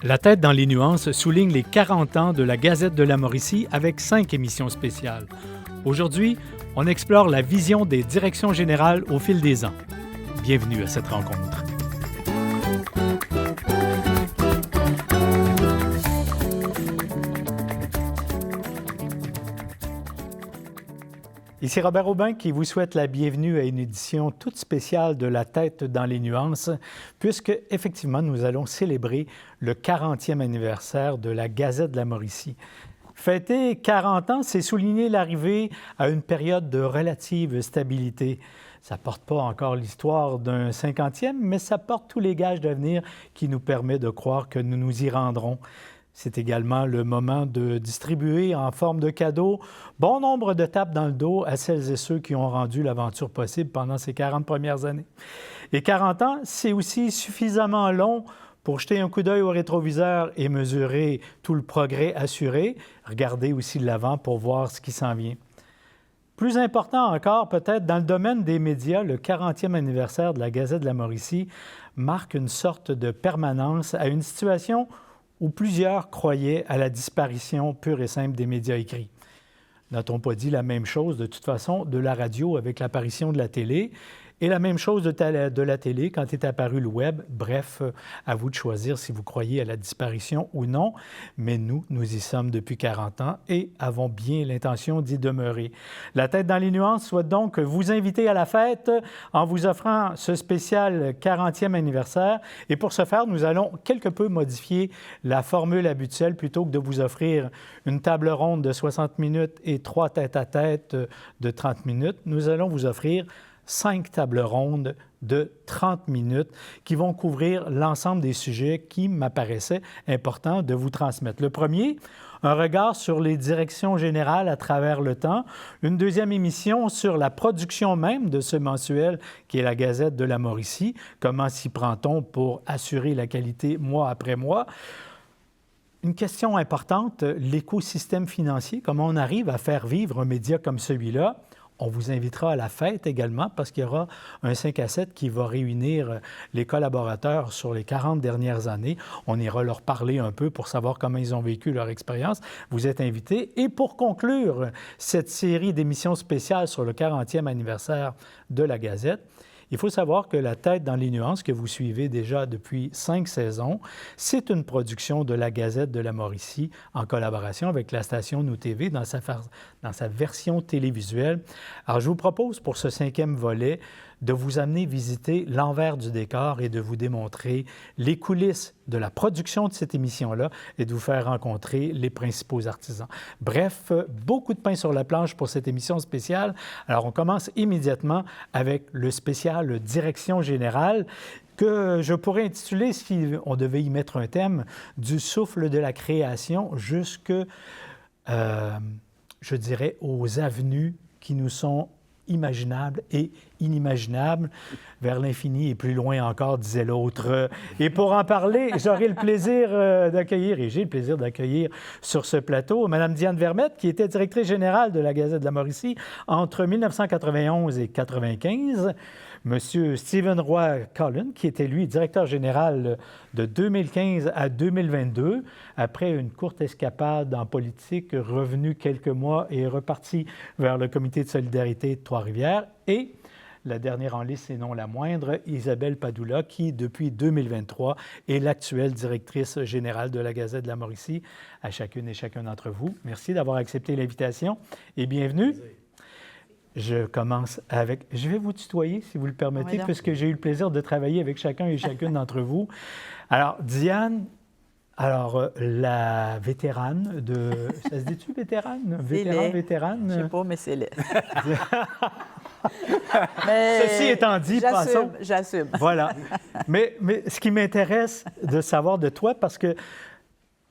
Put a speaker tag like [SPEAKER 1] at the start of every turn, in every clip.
[SPEAKER 1] La tête dans les nuances souligne les 40 ans de la Gazette de la Mauricie avec 5 émissions spéciales. Aujourd'hui, on explore la vision des directions générales au fil des ans. Bienvenue à cette rencontre. Ici Robert Aubin qui vous souhaite la bienvenue à une édition toute spéciale de La tête dans les nuances, puisque effectivement nous allons célébrer le 40e anniversaire de la Gazette de la Mauricie. Fêter 40 ans, c'est souligner l'arrivée à une période de relative stabilité. Ça ne porte pas encore l'histoire d'un 50e, mais ça porte tous les gages d'avenir qui nous permettent de croire que nous nous y rendrons. C'est également le moment de distribuer en forme de cadeau bon nombre de tapes dans le dos à celles et ceux qui ont rendu l'aventure possible pendant ces 40 premières années. Et 40 ans, c'est aussi suffisamment long pour jeter un coup d'œil au rétroviseur et mesurer tout le progrès assuré. Regardez aussi de l'avant pour voir ce qui s'en vient. Plus important encore, peut-être, dans le domaine des médias, le 40e anniversaire de la Gazette de la Mauricie marque une sorte de permanence à une situation où plusieurs croyaient à la disparition pure et simple des médias écrits. N'a-t-on pas dit la même chose, de toute façon, de la radio avec l'apparition de la télé, et la même chose de la télé quand est apparu le web? Bref, à vous de choisir si vous croyez à la disparition ou non, mais nous y sommes depuis 40 ans et avons bien l'intention d'y demeurer. La tête dans les nuances souhaite donc vous inviter à la fête en vous offrant ce spécial 40e anniversaire. Et pour ce faire, nous allons quelque peu modifier la formule habituelle. Plutôt que de vous offrir une table ronde de 60 minutes et 3 tête-à-tête de 30 minutes, nous allons vous offrir 5 tables rondes de 30 minutes qui vont couvrir l'ensemble des sujets qui m'apparaissaient importants de vous transmettre. Le premier, un regard sur les directions générales à travers le temps. Une deuxième émission sur la production même de ce mensuel qui est la Gazette de la Mauricie. Comment s'y prend-on pour assurer la qualité mois après mois? Une question importante, l'écosystème financier. Comment on arrive à faire vivre un média comme celui-là? On vous invitera à la fête également parce qu'il y aura un 5 à 7 qui va réunir les collaborateurs sur les 40 dernières années. On ira leur parler un peu pour savoir comment ils ont vécu leur expérience. Vous êtes invités. Et pour conclure cette série d'émissions spéciales sur le 40e anniversaire de la Gazette, il faut savoir que La tête dans les nuances, que vous suivez déjà depuis 5 saisons, c'est une production de la Gazette de la Mauricie en collaboration avec la station Nous TV dans sa version télévisuelle. Alors, je vous propose pour ce 5e volet de vous amener visiter l'envers du décor et de vous démontrer les coulisses de la production de cette émission-là et de vous faire rencontrer les principaux artisans. Bref, beaucoup de pain sur la planche pour cette émission spéciale. Alors, on commence immédiatement avec le spécial Direction générale que je pourrais intituler, si on devait y mettre un thème, du souffle de la création jusque, je dirais, aux avenues qui nous sont imaginables et inimaginables, vers l'infini et plus loin encore, disait l'autre. Et pour en parler, j'aurai le plaisir d'accueillir, et j'ai le plaisir d'accueillir sur ce plateau, Mme Diane Vermette, qui était directrice générale de la Gazette de la Mauricie entre 1991 et 1995, M. Stephen Roy Cullen, qui était, lui, directeur général de 2015 à 2022, après une courte escapade en politique, revenu quelques mois et reparti vers le Comité de solidarité de Trois-Rivières, et la dernière en liste, et non la moindre, Isabelle Padula, qui, depuis 2023, est l'actuelle directrice générale de la Gazette de la Mauricie. À chacune et chacun d'entre vous, merci d'avoir accepté l'invitation et bienvenue. Je commence avec... Je vais vous tutoyer, si vous le permettez, puisque j'ai eu le plaisir de travailler avec chacun et chacune d'entre vous. Alors, Diane, la vétérane de... Ça se dit-tu, vétérane? Vétérane?
[SPEAKER 2] Je ne sais pas, mais c'est laid.
[SPEAKER 1] Ceci étant dit, passons...
[SPEAKER 2] J'assume.
[SPEAKER 1] Voilà. Mais ce qui m'intéresse de savoir de toi, parce que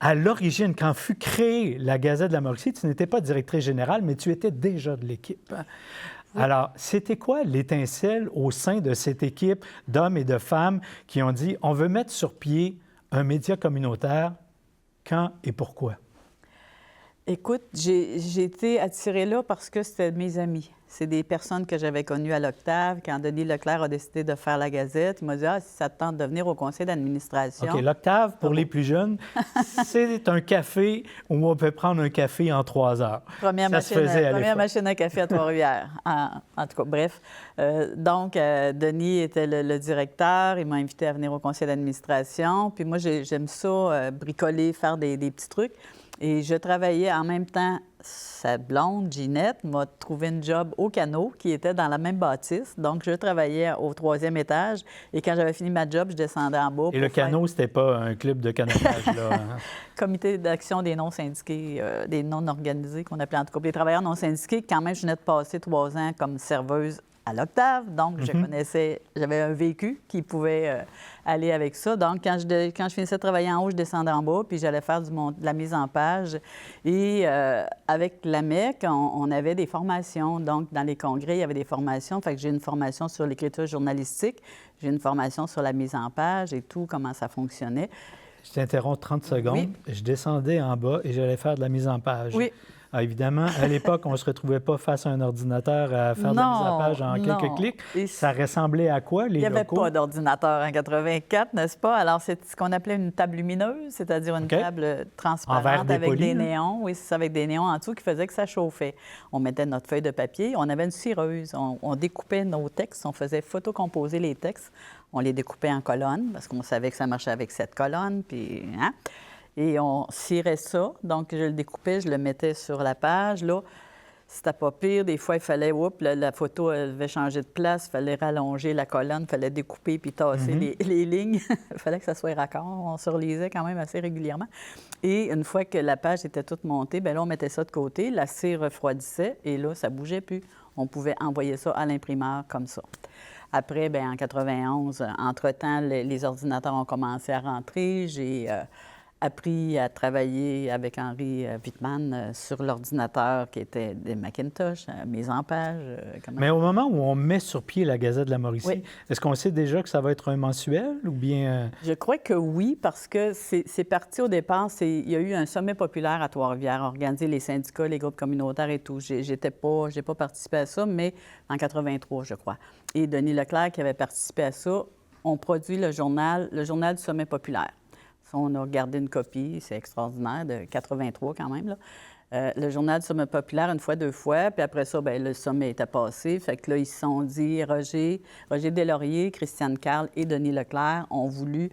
[SPEAKER 1] à l'origine, quand fut créée la Gazette de la Mauricie, tu n'étais pas directrice générale, mais tu étais déjà de l'équipe. Oui. Alors, c'était quoi l'étincelle au sein de cette équipe d'hommes et de femmes qui ont dit « on veut mettre sur pied un média communautaire, quand et pourquoi » ?
[SPEAKER 2] Écoute, j'ai été attirée là parce que c'était mes amis. C'est des personnes que j'avais connues à l'Octave. Quand Denis Leclerc a décidé de faire la Gazette, il m'a dit « Ah, si ça te tente de venir au conseil d'administration... »
[SPEAKER 1] OK, l'Octave, pour les plus jeunes, c'est un café où on peut prendre un café en 3 heures.
[SPEAKER 2] Première machine à café à Trois-Rivières. En tout cas, bref. Donc, Denis était le directeur. Il m'a invité à venir au conseil d'administration. Puis moi, j'aime ça, bricoler, faire des petits trucs. Et je travaillais en même temps, sa blonde, Ginette, m'a trouvé une job au canot qui était dans la même bâtisse. Donc, je travaillais au 3e étage. Et quand j'avais fini ma job, je descendais en bas.
[SPEAKER 1] Et le canot, c'était pas un club de canotage, là? Hein?
[SPEAKER 2] Comité d'action des non-syndiqués, des non-organisés, qu'on appelait en tout cas les travailleurs non-syndiqués. Quand même, je venais de passer 3 ans comme serveuse à l'Octave. Donc, je connaissais, j'avais un vécu qui pouvait aller avec ça. Donc, quand je finissais de travailler en haut, je descendais en bas, puis j'allais faire de la mise en page. Et avec l'AMEC, on avait des formations. Donc, dans les congrès, il y avait des formations. Fait que j'ai une formation sur l'écriture journalistique, j'ai une formation sur la mise en page et tout, comment ça fonctionnait.
[SPEAKER 1] Je t'interromps 30 secondes.
[SPEAKER 2] Oui.
[SPEAKER 1] Je descendais en bas et j'allais faire de la mise en page.
[SPEAKER 2] Oui.
[SPEAKER 1] Ah, évidemment, à l'époque, on ne se retrouvait pas face à un ordinateur à faire de la mise en page en quelques clics. Et ça ressemblait à quoi, les locaux?
[SPEAKER 2] Il n'y avait pas d'ordinateur en 84, n'est-ce pas? Alors, c'est ce qu'on appelait une table lumineuse, c'est-à-dire une table transparente avec des néons. Oui, c'est ça, avec des néons en dessous qui faisaient que ça chauffait. On mettait notre feuille de papier, on avait une cireuse, on découpait nos textes, on faisait photocomposer les textes, on les découpait en colonnes parce qu'on savait que ça marchait avec 7 colonnes, puis... Hein? Et on cirait ça. Donc, je le découpais, je le mettais sur la page. Là, c'était pas pire. Des fois, il fallait, la photo elle devait changer de place. Il fallait rallonger la colonne, il fallait découper puis tasser les lignes. Il fallait que ça soit raccord. On se relisait quand même assez régulièrement. Et une fois que la page était toute montée, bien là, on mettait ça de côté. La cire refroidissait et là, ça bougeait plus. On pouvait envoyer ça à l'imprimeur comme ça. Après, bien, en 91, entre-temps, les ordinateurs ont commencé à rentrer. J'ai... appris à travailler avec Henri Wittmann sur l'ordinateur qui était des Macintosh, mise en page.
[SPEAKER 1] Mais au moment où on met sur pied la Gazette de la Mauricie,
[SPEAKER 2] oui.
[SPEAKER 1] Est-ce qu'on sait déjà que ça va être un mensuel ou bien...
[SPEAKER 2] Je crois que oui, parce que c'est parti au départ. Il y a eu un sommet populaire à Trois-Rivières, organisé les syndicats, les groupes communautaires et tout. J'ai pas participé à ça, mais en 83, je crois. Et Denis Leclerc, qui avait participé à ça, ont produit le journal du sommet populaire. On a gardé une copie, c'est extraordinaire, de 83 quand même, là. Le journal du sommet populaire, 1 fois, 2 fois, puis après ça, bien, le sommet était passé. Fait que là, ils se sont dit, Roger Deslauriers, Christiane Carl et Denis Leclerc ont voulu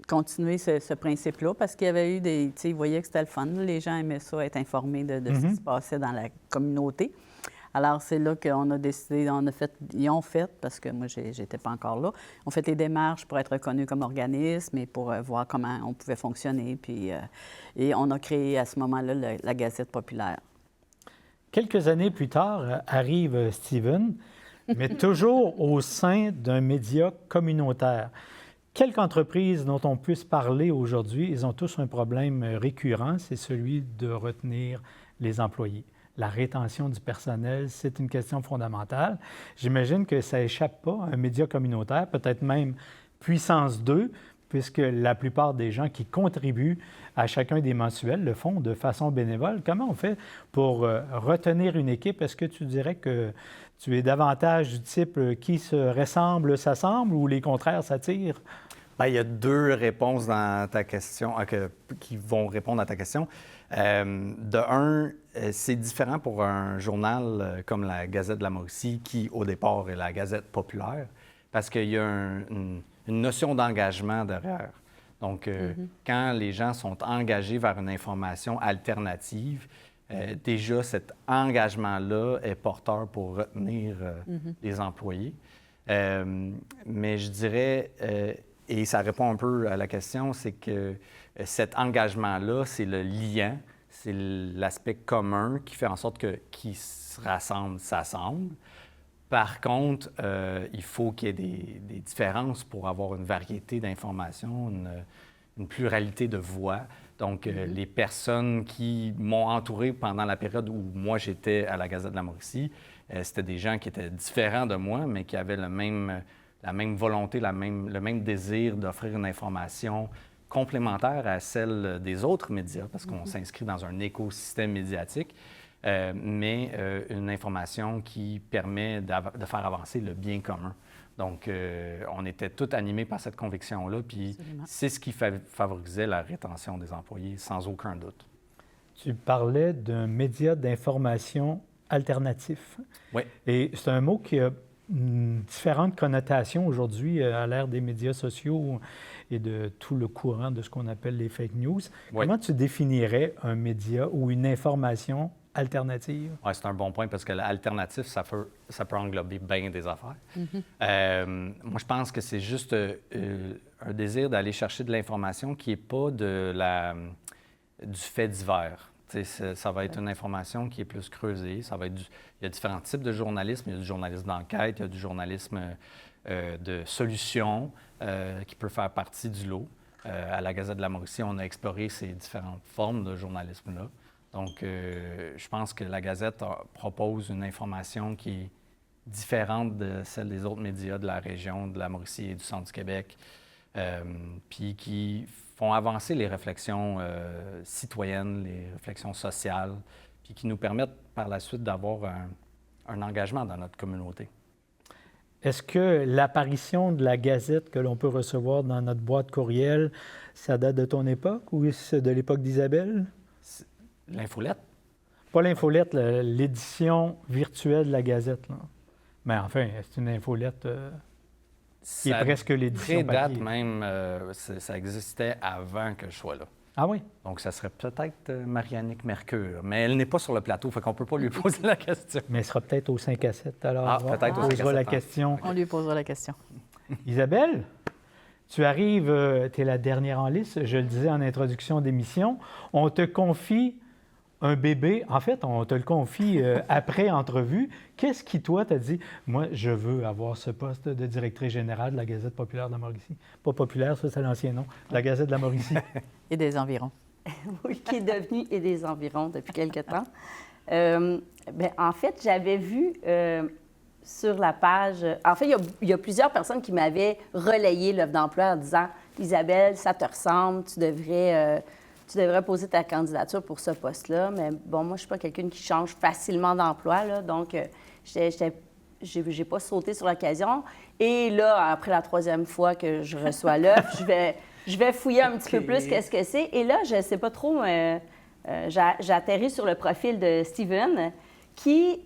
[SPEAKER 2] continuer ce principe-là parce qu'il y avait eu des... Tu sais, ils voyaient que c'était le fun. Les gens aimaient ça, être informés de ce qui se passait dans la communauté. Alors, c'est là qu'on a décidé, ils ont fait, parce que moi, j'étais pas encore là, on fait les démarches pour être reconnus comme organisme et pour voir comment on pouvait fonctionner. Puis, et on a créé à ce moment-là la Gazette populaire.
[SPEAKER 1] Quelques années plus tard, arrive Stephen, mais toujours au sein d'un média communautaire. Quelque entreprise dont on puisse parler aujourd'hui, ils ont tous un problème récurrent, c'est celui de retenir les employés. La rétention du personnel, c'est une question fondamentale. J'imagine que ça n'échappe pas à un média communautaire, peut-être même puissance 2, puisque la plupart des gens qui contribuent à chacun des mensuels le font de façon bénévole. Comment on fait pour retenir une équipe? Est-ce que tu dirais que tu es davantage du type qui se ressemble, s'assemble, ou les contraires s'attirent?
[SPEAKER 3] Bien, il y a 2 réponses dans ta question qui vont répondre à ta question. De un, c'est différent pour un journal comme la Gazette de la Mauricie, qui, au départ, est la Gazette populaire, parce qu'il y a une notion d'engagement derrière. Donc, quand les gens sont engagés vers une information alternative, déjà, cet engagement-là est porteur pour retenir les employés. Mais je dirais, et ça répond un peu à la question, c'est que cet engagement-là, c'est le liant, c'est l'aspect commun qui fait en sorte que qui se rassemble, s'assemble. Par contre, il faut qu'il y ait des différences pour avoir une variété d'informations, une pluralité de voix. Donc, les personnes qui m'ont entouré pendant la période où moi, j'étais à la Gazette de la Mauricie, c'était des gens qui étaient différents de moi, mais qui avaient la même volonté, le même désir d'offrir une information complémentaire à celle des autres médias, parce qu'on s'inscrit dans un écosystème médiatique, mais une information qui permet de faire avancer le bien commun. Donc, on était tous animés par cette conviction-là, puis c'est ce qui favorisait la rétention des employés, sans aucun doute.
[SPEAKER 1] Tu parlais d'un média d'information alternatif.
[SPEAKER 3] Oui.
[SPEAKER 1] Et c'est un mot qui a différentes connotations aujourd'hui à l'ère des médias sociaux et de tout le courant de ce qu'on appelle les fake news. Oui. Comment tu définirais un média ou une information alternative?
[SPEAKER 3] Oui, c'est un bon point parce que l'alternatif, ça peut englober bien des affaires. Moi, je pense que c'est juste un désir d'aller chercher de l'information qui n'est pas du fait divers. Ça va être une information qui est plus creusée. Il y a différents types de journalisme. Il y a du journalisme d'enquête, il y a du journalisme de solution qui peut faire partie du lot. À la Gazette de la Mauricie, on a exploré ces différentes formes de journalisme-là. Donc, je pense que la Gazette propose une information qui est différente de celle des autres médias de la région, de la Mauricie et du centre du Québec, puis qui font avancer les réflexions citoyennes, les réflexions sociales, puis qui nous permettent par la suite d'avoir un engagement dans notre communauté.
[SPEAKER 1] Est-ce que l'apparition de la Gazette que l'on peut recevoir dans notre boîte courriel, ça date de ton époque ou c'est de l'époque d'Isabelle?
[SPEAKER 3] L'infolette?
[SPEAKER 1] Pas l'infolette, l'édition virtuelle de la Gazette, là. Mais enfin, c'est une infolette qui est presque l'édition papier.
[SPEAKER 3] Date même, ça existait avant que je sois là.
[SPEAKER 1] Ah oui?
[SPEAKER 3] Donc, ça serait peut-être Marie-Annick Mercure, mais elle n'est pas sur le plateau, fait qu'on ne peut pas lui poser la question.
[SPEAKER 1] Mais elle sera peut-être au 5 à 7, alors
[SPEAKER 3] peut-être
[SPEAKER 1] on posera la question.
[SPEAKER 2] On lui posera la question.
[SPEAKER 1] Isabelle, tu arrives, tu es la dernière en liste, je le disais en introduction d'émission, on te confie un bébé. En fait, on te le confie après entrevue. Qu'est-ce qui, toi, t'a dit, moi, je veux avoir ce poste de directrice générale de la Gazette populaire de la Mauricie? Pas populaire, ça, c'est l'ancien nom. La Gazette de la Mauricie.
[SPEAKER 2] Et des environs.
[SPEAKER 4] Oui, qui est devenu Et des environs depuis quelque temps. En fait, j'avais vu sur la page... En fait, il y a plusieurs personnes qui m'avaient relayé l'offre d'emploi en disant « Isabelle, ça te ressemble, tu devrais poser ta candidature pour ce poste-là. » Mais bon, moi, je ne suis pas quelqu'un qui change facilement d'emploi, là, donc j'ai pas sauté sur l'occasion. Et là, après la 3e fois que je reçois l'offre, je vais fouiller un petit peu plus qu'est-ce que c'est. Et là, je ne sais pas trop, j'ai atterri sur le profil de Steven qui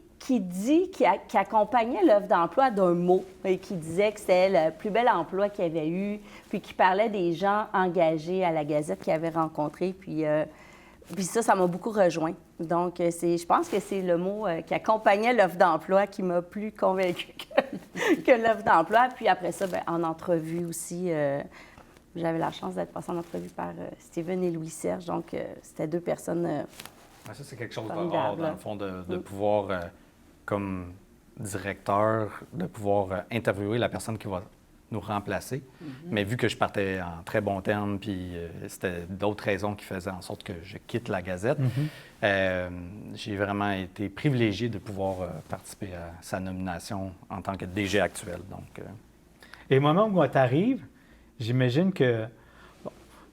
[SPEAKER 4] accompagnait l'offre d'emploi d'un mot et qui disait que c'était le plus bel emploi qu'il y avait eu, puis qui parlait des gens engagés à la Gazette qu'il avait rencontrés. Puis ça m'a beaucoup rejoint. Donc, je pense que c'est le mot qui accompagnait l'offre d'emploi qui m'a plus convaincue que l'offre d'emploi. Puis après ça, en entrevue aussi, j'avais la chance d'être passée en entrevue par Steven et Louis-Serge. Donc, c'était 2 personnes
[SPEAKER 3] ça, c'est quelque chose de rare, dans le fond, de pouvoir... comme directeur, de pouvoir interviewer la personne qui va nous remplacer. Mais vu que je partais en très bon terme, puis c'était d'autres raisons qui faisaient en sorte que je quitte la Gazette, j'ai vraiment été privilégié de pouvoir participer à sa nomination en tant que DG actuel. Donc,
[SPEAKER 1] Et au moment où tu arrives, j'imagine que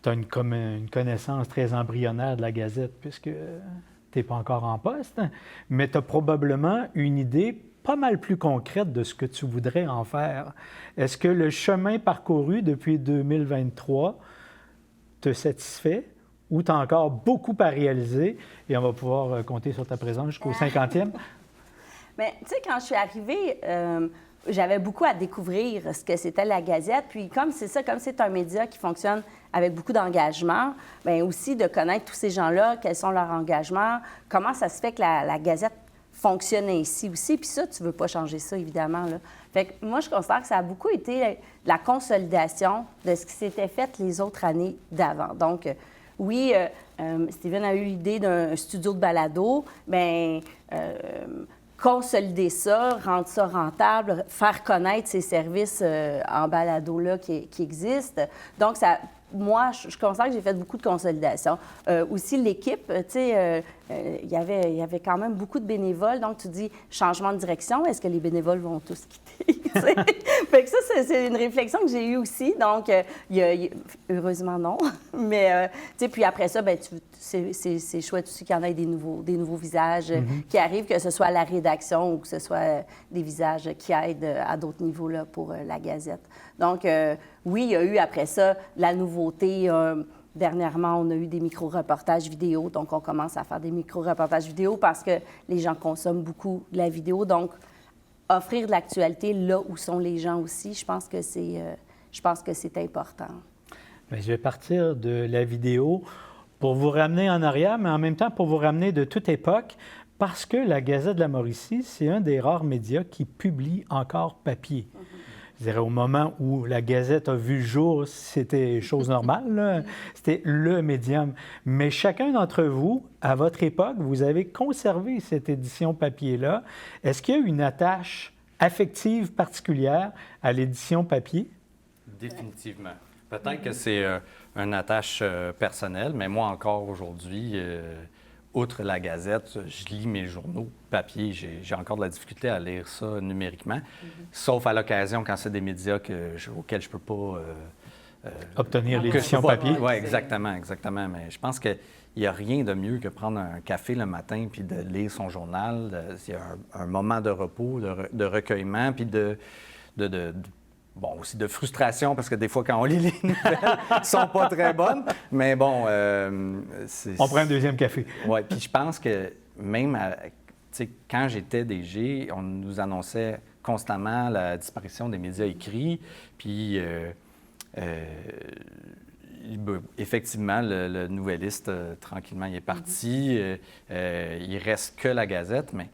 [SPEAKER 1] tu as une connaissance très embryonnaire de la Gazette, puisque... tu n'es pas encore en poste, mais tu as probablement une idée pas mal plus concrète de ce que tu voudrais en faire. Est-ce que le chemin parcouru depuis 2023 te satisfait ou tu as encore beaucoup à réaliser et on va pouvoir compter sur ta présence jusqu'au 50e?
[SPEAKER 4] Mais tu sais, quand je suis arrivée, j'avais beaucoup à découvrir ce que c'était la Gazette. Puis comme c'est un média qui fonctionne avec beaucoup d'engagement, bien aussi de connaître tous ces gens-là, quels sont leurs engagements, comment ça se fait que la Gazette fonctionne ainsi aussi. Puis ça, tu ne veux pas changer ça, évidemment, là. Fait que moi, je considère que ça a beaucoup été la consolidation de ce qui s'était fait les autres années d'avant. Donc, oui, Steven a eu l'idée d'un studio de balado, bien... consolider ça, rendre ça rentable, faire connaître ces services en balado-là qui existent. Donc, moi, je considère que j'ai fait beaucoup de consolidation. Aussi, l'équipe, tu sais, il y avait quand même beaucoup de bénévoles. Donc, tu dis changement de direction, est-ce que les bénévoles vont tous quitter? Fait que ça, c'est une réflexion que j'ai eue aussi. Donc, heureusement, non. Mais, tu sais, puis après ça, bien, c'est chouette aussi qu'il y en ait des nouveaux visages qui arrivent, que ce soit à la rédaction ou que ce soit des visages qui aident à d'autres niveaux là, pour la Gazette. Donc, oui, il y a eu après ça la nouveauté. Dernièrement, on a eu des micro-reportages vidéo. Donc, on commence à faire des micro-reportages vidéo parce que les gens consomment beaucoup de la vidéo. Donc, offrir de l'actualité là où sont les gens aussi, je pense que c'est important.
[SPEAKER 1] Bien, je vais partir de la vidéo pour vous ramener en arrière, mais en même temps pour vous ramener de toute époque, parce que la Gazette de la Mauricie, c'est un des rares médias qui publie encore papier. Je dirais, au moment où la Gazette a vu le jour, c'était chose normale, là. C'était le médium. Mais chacun d'entre vous, à votre époque, vous avez conservé cette édition papier-là. Est-ce qu'il y a une attache affective particulière à l'édition papier?
[SPEAKER 3] Définitivement. Peut-être que c'est une attache personnelle, mais moi encore aujourd'hui, outre la Gazette, je lis mes journaux papier. J'ai encore de la difficulté à lire ça numériquement, sauf à l'occasion quand c'est des médias auxquels je ne peux pas...
[SPEAKER 1] obtenir l'édition papier.
[SPEAKER 3] Oui, exactement. Mais je pense qu'il n'y a rien de mieux que prendre un café le matin puis de lire son journal. Il y a un moment de repos, de recueillement, puis bon, aussi de frustration, parce que des fois, quand on lit les nouvelles, elles ne sont pas très bonnes. Mais bon,
[SPEAKER 1] on prend un deuxième café.
[SPEAKER 3] Oui, puis je pense que même quand j'étais DG, on nous annonçait constamment la disparition des médias écrits. Puis, effectivement, le Nouvelliste, tranquillement, il est parti. Il reste que la Gazette, mais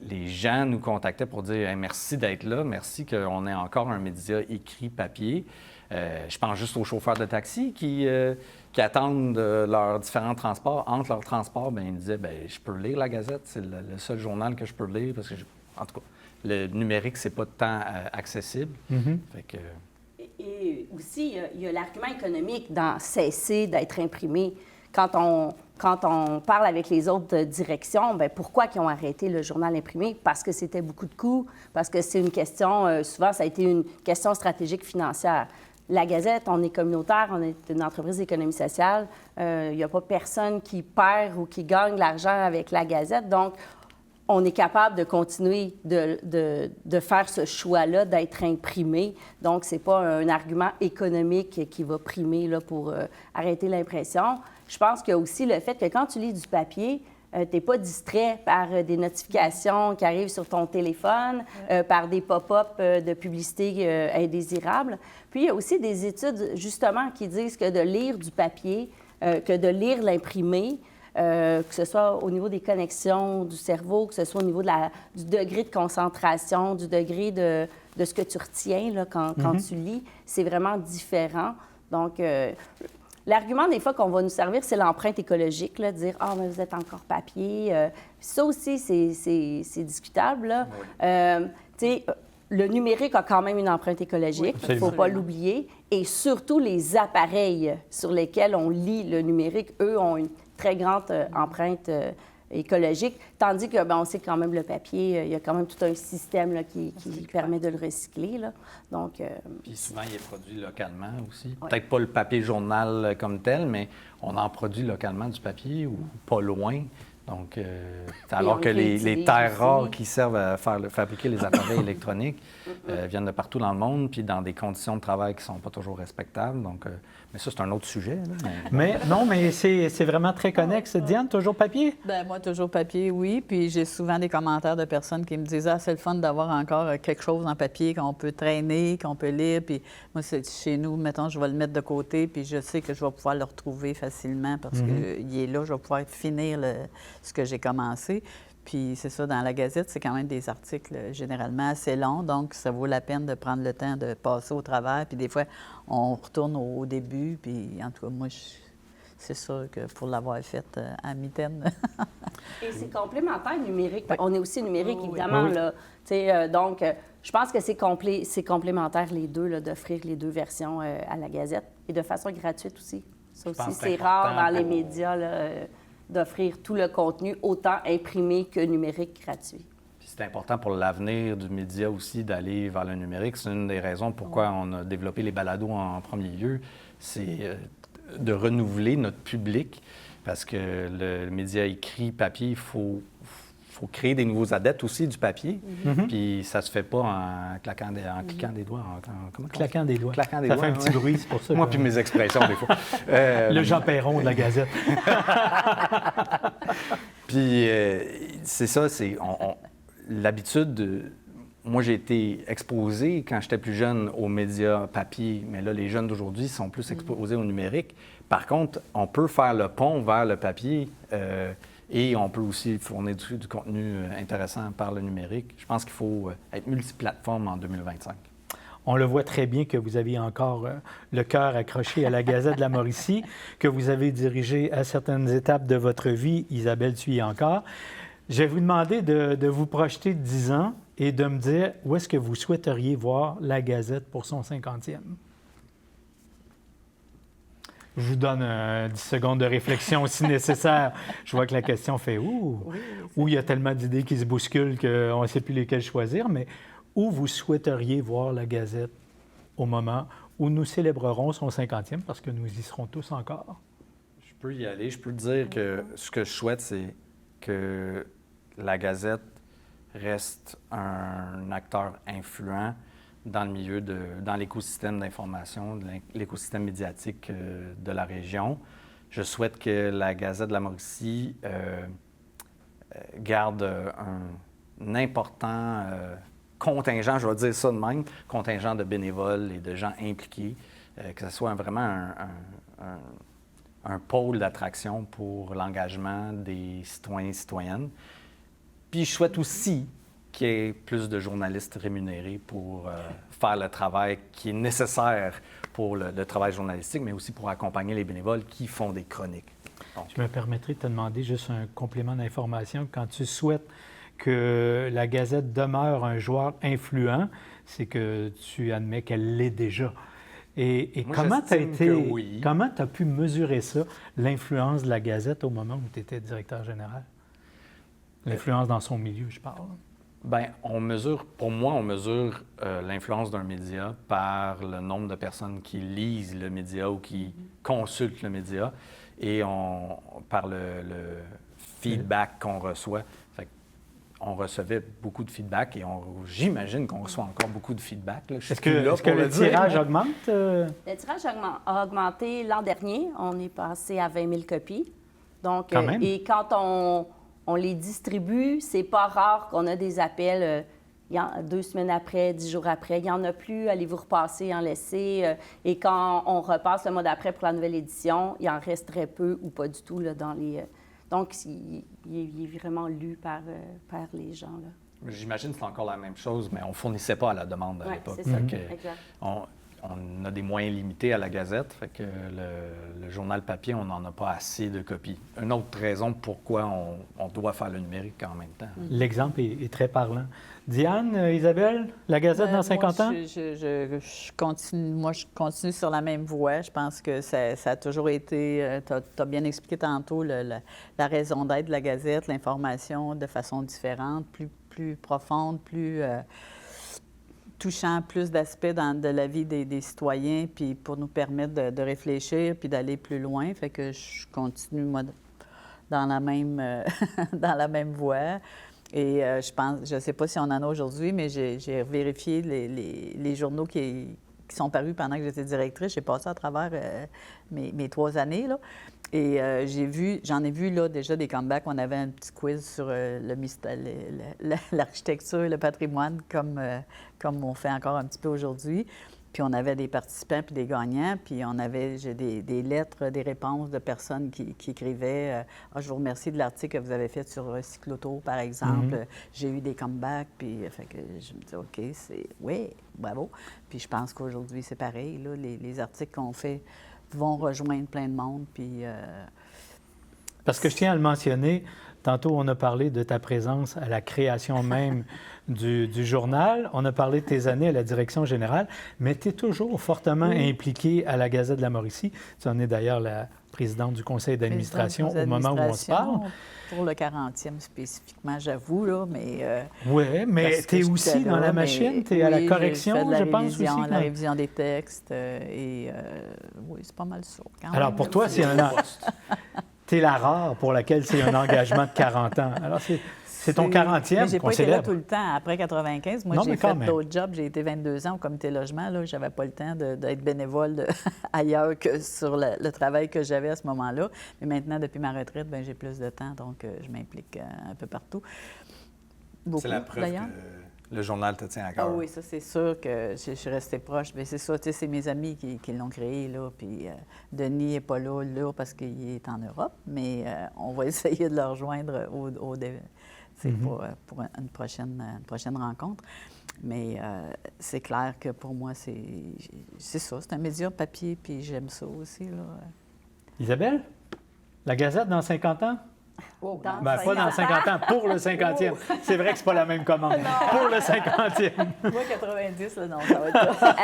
[SPEAKER 3] les gens nous contactaient pour dire hey, merci d'être là, merci qu'on ait encore un média écrit papier. Je pense juste aux chauffeurs de taxi qui attendent leurs différents transports. Entre leurs transports, bien, ils disaient bien, je peux lire la Gazette, c'est le seul journal que je peux lire parce que, en tout cas, le numérique, c'est pas tant accessible. Fait que...
[SPEAKER 4] Et aussi, il y a l'argument économique dans cesser d'être imprimé. Quand on parle avec les autres directions, bien, pourquoi ils ont arrêté le journal imprimé? Parce que c'était beaucoup de coûts, parce que c'est une question, souvent, ça a été une question stratégique financière. La Gazette, on est communautaire, on est une entreprise d'économie sociale. Il n'y a pas personne qui perd ou qui gagne l'argent avec la Gazette. Donc, on est capable de continuer de faire ce choix-là, d'être imprimé. Donc, ce n'est pas un argument économique qui va primer là, pour arrêter l'impression. Je pense qu'il y a aussi le fait que quand tu lis du papier, tu n'es pas distrait par des notifications qui arrivent sur ton téléphone, par des pop-up de publicité indésirables. Puis, il y a aussi des études, justement, qui disent que de lire du papier, que de lire l'imprimé, que ce soit au niveau des connexions du cerveau, que ce soit au niveau du degré de concentration, du degré de ce que tu retiens là, quand tu lis, c'est vraiment différent. Donc, l'argument des fois qu'on va nous servir, c'est l'empreinte écologique, là, de dire « Ah, mais vous êtes encore papier. » Ça aussi, c'est discutable. Là. Oui. Tu sais, le numérique a quand même une empreinte écologique, il ne faut pas l'oublier. Et surtout, les appareils sur lesquels on lit le numérique, eux, ont une très grande empreinte écologique, tandis que, on sait quand même le papier, il y a quand même tout un système là, qui permet de le recycler. Là. Donc,
[SPEAKER 3] puis souvent, il est produit localement aussi. Ouais. Peut-être pas le papier journal comme tel, mais on en produit localement du papier ou pas loin. Donc, alors que les terres rares qui servent à fabriquer les appareils électroniques viennent de partout dans le monde, puis dans des conditions de travail qui ne sont pas toujours respectables. Donc, mais ça, c'est un autre sujet. Là,
[SPEAKER 1] mais c'est vraiment très connexe. Diane, toujours papier?
[SPEAKER 2] Bien, moi, toujours papier, oui. Puis j'ai souvent des commentaires de personnes qui me disent « Ah, c'est le fun d'avoir encore quelque chose en papier qu'on peut traîner, qu'on peut lire. » Puis moi, chez nous, mettons, je vais le mettre de côté, puis je sais que je vais pouvoir le retrouver facilement parce qu'il est là, je vais pouvoir finir ce que j'ai commencé. Puis c'est ça, dans la Gazette, c'est quand même des articles généralement assez longs, donc ça vaut la peine de prendre le temps de passer au travers. Puis des fois, on retourne au début, puis en tout cas, moi, c'est sûr que pour l'avoir fait à mi-temps.
[SPEAKER 4] Et c'est complémentaire numérique. Oui. On est aussi numérique, évidemment. Oui. Là, donc, je pense que c'est complémentaire les deux, d'offrir les deux versions à la Gazette et de façon gratuite aussi. Ça aussi, c'est rare dans les médias, là, d'offrir tout le contenu, autant imprimé que numérique gratuit.
[SPEAKER 3] Puis c'est important pour l'avenir du média aussi d'aller vers le numérique. C'est une des raisons pourquoi on a développé les balados en premier lieu. C'est de renouveler notre public parce que le média écrit, papier, il faut créer des nouveaux adeptes aussi du papier. Puis ça se fait pas en cliquant des doigts.
[SPEAKER 1] Claquant des doigts.
[SPEAKER 3] Claquant des
[SPEAKER 1] ça
[SPEAKER 3] doigts,
[SPEAKER 1] fait un petit bruit, c'est pour ça.
[SPEAKER 3] Moi, puis mes expressions, des fois.
[SPEAKER 1] Le Jean Perron de la Gazette.
[SPEAKER 3] Puis c'est ça, l'habitude. Moi, j'ai été exposé quand j'étais plus jeune aux médias papier, mais là, les jeunes d'aujourd'hui sont plus exposés au numérique. Par contre, on peut faire le pont vers le papier et on peut aussi fournir du contenu intéressant par le numérique. Je pense qu'il faut être multiplateforme en 2025.
[SPEAKER 1] On le voit très bien que vous aviez encore le cœur accroché à la Gazette de la Mauricie, que vous avez dirigé à certaines étapes de votre vie. Isabelle, tu y es encore. Je vais vous demander de vous projeter de 10 ans et de me dire où est-ce que vous souhaiteriez voir la Gazette pour son 50e. Je vous donne 10 secondes de réflexion si nécessaire. Je vois que la question fait « ouh ». Où il y a tellement d'idées qui se bousculent qu'on ne sait plus lesquelles choisir, mais où vous souhaiteriez voir la Gazette au moment où nous célébrerons son 50e, parce que nous y serons tous encore?
[SPEAKER 3] Je peux y aller. Je peux dire que ce que je souhaite, c'est que la Gazette reste un acteur influent dans le milieu, dans l'écosystème d'information, l'écosystème médiatique de la région. Je souhaite que la Gazette de la Mauricie garde un important contingent, je vais dire ça de même, contingent de bénévoles et de gens impliqués, que ce soit vraiment un pôle d'attraction pour l'engagement des citoyens et citoyennes. Puis je souhaite aussi qu'il y ait plus de journalistes rémunérés pour faire le travail qui est nécessaire pour le travail journalistique, mais aussi pour accompagner les bénévoles qui font des chroniques. Donc,
[SPEAKER 1] je me permettrai de te demander juste un complément d'information. Quand tu souhaites que la Gazette demeure un joueur influent, c'est que tu admets qu'elle l'est déjà. Et
[SPEAKER 3] moi,
[SPEAKER 1] comment tu as pu mesurer ça, l'influence de la Gazette au moment où tu étais directeur général? L'influence dans son milieu, je parle.
[SPEAKER 3] Bien, pour moi, on mesure l'influence d'un média par le nombre de personnes qui lisent le média ou qui consultent le média et par le feedback qu'on reçoit. Fait on recevait beaucoup de feedback et j'imagine qu'on reçoit encore beaucoup de feedback.
[SPEAKER 1] Est-ce que le tirage augmente?
[SPEAKER 4] Le tirage a augmenté l'an dernier. On est passé à 20 000 copies. Donc,
[SPEAKER 1] quand même.
[SPEAKER 4] Et quand on les distribue, c'est pas rare qu'on a des appels 2 semaines après, 10 jours après. Il n'y en a plus, allez-vous repasser, en laisser. Et quand on repasse le mois d'après pour la nouvelle édition, il en reste très peu ou pas du tout là, dans les... Donc, il est vraiment lu par les gens. Là.
[SPEAKER 3] J'imagine que c'est encore la même chose, mais on ne fournissait pas à la demande à l'époque.
[SPEAKER 4] C'est ça, exact.
[SPEAKER 3] On a des moyens limités à la Gazette, fait que le journal papier, on n'en a pas assez de copies. Une autre raison pourquoi on doit faire le numérique en même temps.
[SPEAKER 1] L'exemple est très parlant. Diane, Isabelle, la Gazette dans 50 ans?
[SPEAKER 2] Je continue sur la même voie. Je pense que ça a toujours été, tu as bien expliqué tantôt, la raison d'être de la Gazette, l'information de façon différente, plus profonde, plus... touchant plus d'aspects de la vie des citoyens, puis pour nous permettre de réfléchir puis d'aller plus loin. Fait que je continue, moi, dans la même voie. Et je ne sais pas si on en a aujourd'hui, mais j'ai vérifié les journaux qui sont parus pendant que j'étais directrice. J'ai passé à travers mes 3 années, là. Et j'en ai vu là, déjà des comebacks. On avait un petit quiz sur l'architecture et le patrimoine, comme on fait encore un petit peu aujourd'hui. Puis on avait des participants puis des gagnants. Puis j'ai des lettres, des réponses de personnes qui écrivaient je vous remercie de l'article que vous avez fait sur Cyclotour, par exemple. J'ai eu des comebacks. Puis fait que je me dis OK, oui, bravo. Puis je pense qu'aujourd'hui, c'est pareil. Là, les articles qu'on fait vont rejoindre plein de monde. Puis,
[SPEAKER 1] parce que je tiens à le mentionner, Tantôt, on a parlé de ta présence à la création même du journal. On a parlé de tes années à la direction générale, mais tu es toujours fortement impliquée à la Gazette de la Mauricie. Tu en es d'ailleurs la présidente du conseil d'administration au moment où on se parle.
[SPEAKER 2] Pour le 40e spécifiquement, j'avoue, là, mais...
[SPEAKER 1] Oui, mais tu es aussi dans la machine, tu es à la correction, je pense aussi.
[SPEAKER 2] La révision des textes, oui, c'est pas mal ça.
[SPEAKER 1] Alors, pour toi, c'est tu es la rare pour laquelle c'est un engagement de 40 ans. Alors, c'est ton 40e
[SPEAKER 2] mais j'ai pas été là tout le temps. Après 95, moi, j'ai fait d'autres jobs. J'ai été 22 ans au comité logement. Je n'avais pas le temps d'être bénévole ailleurs que sur le travail que j'avais à ce moment-là. Mais maintenant, depuis ma retraite, j'ai plus de temps, donc je m'implique un peu partout.
[SPEAKER 3] C'est la preuve que le journal te tient à cœur.
[SPEAKER 2] Ah oui, ça, c'est sûr que je suis restée proche. Bien, c'est ça, tu sais, c'est mes amis qui l'ont créé, là. Puis Denis n'est pas là parce qu'il est en Europe, mais on va essayer de le rejoindre c'est pour une prochaine rencontre. Mais c'est clair que pour moi, c'est ça. C'est un média papier, puis j'aime ça aussi. Là.
[SPEAKER 1] Isabelle, la Gazette dans 50 ans?
[SPEAKER 4] Oh,
[SPEAKER 1] pas dans 50 ans, pour le 50e. C'est vrai que c'est pas la même commande. Pour le 50e.
[SPEAKER 2] Moi, 90, là, non, ça va être ça.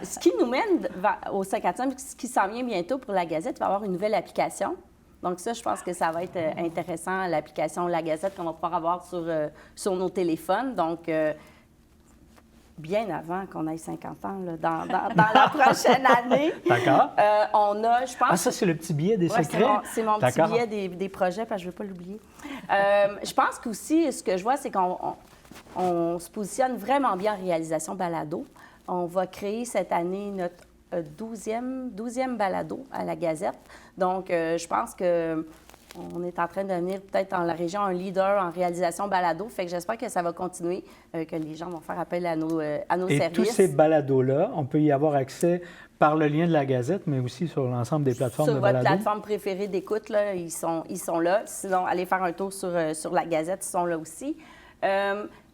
[SPEAKER 4] Ce qui nous mène au 50e, ce qui s'en vient bientôt pour la Gazette, il va y avoir une nouvelle application. Donc ça, je pense que ça va être intéressant, l'application La Gazette qu'on va pouvoir avoir sur nos téléphones. Donc, bien avant qu'on ait 50 ans, là, dans la prochaine année.
[SPEAKER 1] D'accord.
[SPEAKER 4] On a, je pense...
[SPEAKER 1] Ah, ça, c'est le petit billet des secrets?
[SPEAKER 4] C'est mon petit billet des projets, parce que je ne veux pas l'oublier. Je pense qu'aussi, ce que je vois, c'est qu'on se positionne vraiment bien en réalisation balado. On va créer cette année notre 12e balado à la Gazette. Donc, je pense qu'on est en train de devenir peut-être dans la région un leader en réalisation balado. Fait que j'espère que ça va continuer, que les gens vont faire appel à nos services.
[SPEAKER 1] Et tous ces balados-là, on peut y avoir accès par le lien de la Gazette, mais aussi sur l'ensemble des plateformes de balado.
[SPEAKER 4] Sur votre plateforme préférée d'écoute, là, ils sont là. Sinon, allez faire un tour sur la Gazette, ils sont là aussi.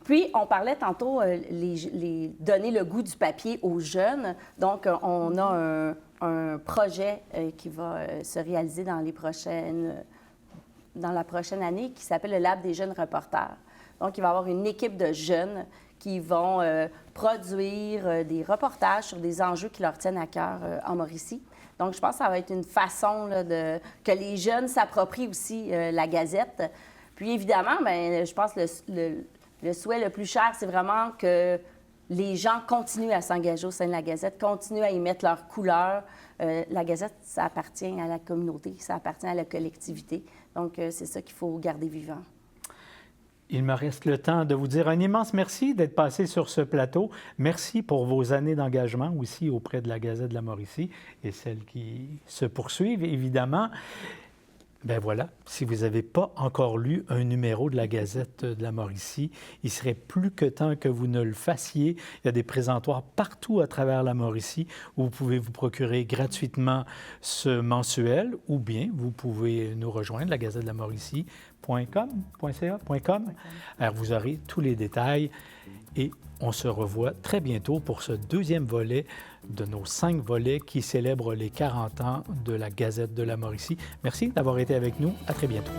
[SPEAKER 4] Puis, on parlait tantôt, donner le goût du papier aux jeunes. Donc, on a un projet qui va se réaliser dans la prochaine année qui s'appelle le Lab des jeunes reporters. Donc, il va y avoir une équipe de jeunes qui vont produire des reportages sur des enjeux qui leur tiennent à cœur en Mauricie. Donc, je pense que ça va être une façon là, que les jeunes s'approprient aussi la Gazette. Puis, évidemment, bien, je pense que le souhait le plus cher, c'est vraiment que les gens continuent à s'engager au sein de la Gazette, continuent à y mettre leur couleur. La Gazette, ça appartient à la communauté, ça appartient à la collectivité. Donc, c'est ça qu'il faut garder vivant.
[SPEAKER 1] Il me reste le temps de vous dire un immense merci d'être passé sur ce plateau. Merci pour vos années d'engagement aussi auprès de la Gazette de la Mauricie et celles qui se poursuivent, évidemment. Bien voilà, si vous n'avez pas encore lu un numéro de la Gazette de la Mauricie, il serait plus que temps que vous ne le fassiez. Il y a des présentoirs partout à travers la Mauricie où vous pouvez vous procurer gratuitement ce mensuel ou bien vous pouvez nous rejoindre, la Gazette de la Mauricie.com. Alors vous aurez tous les détails et on se revoit très bientôt pour ce deuxième volet de nos 5 volets qui célèbrent les 40 ans de la Gazette de la Mauricie. Merci d'avoir été avec nous. À très bientôt.